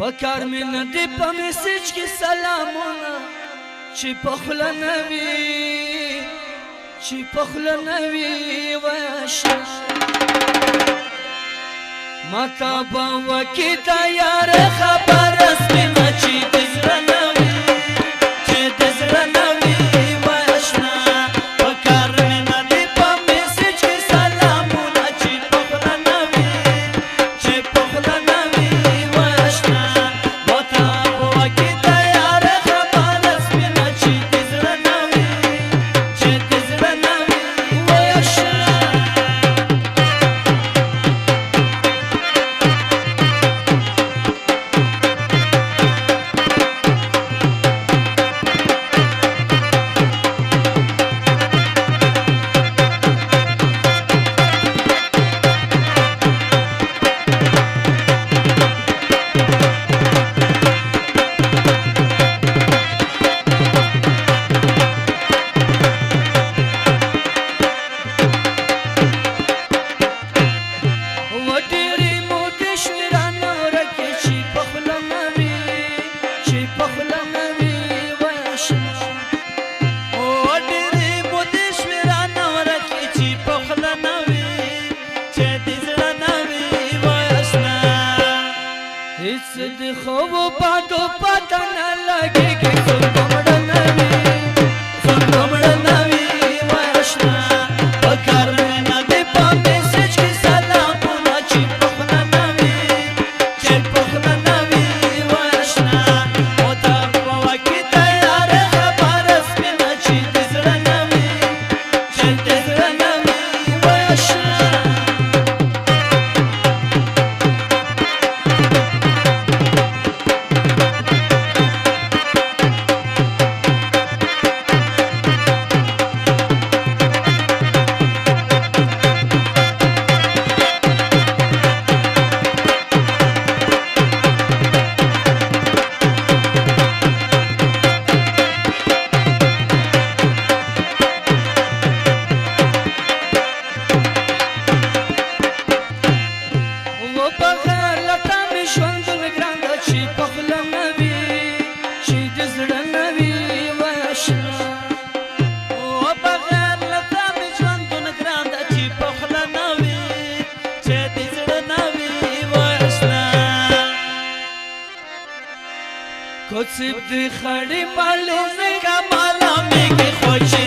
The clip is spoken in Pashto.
پکار مې نه دی په میسج کې سلامونه چې په خوله نه وي چې په خوله نه وي وشه ماته به وکړي د یار خبره سپینه چې د زړه نه وي چې د زړه نه وي واشنا پکار مې نه دی په میسج کې سلامونه چې په خوله نه وي چې په خوله نه وي واشنا ماته به وکړي د یار خبره سپینه چې د زړه نه وي چې د زړه نه وي واشنا د خوب پاتو پتا نه لګيږي څوک مړ نه وي څوک مړ نه وي واشنا پکار مې نه دی په میسج کې سلامونه چې په خوله نه وي چې په خوله نه وي واشنا او ته په وکړي د یار خبره سپینه چې د زړه نه وي چې د زړه نه وي واشنا کوڅه د خړې مالې زګه مالا مې کې خوشي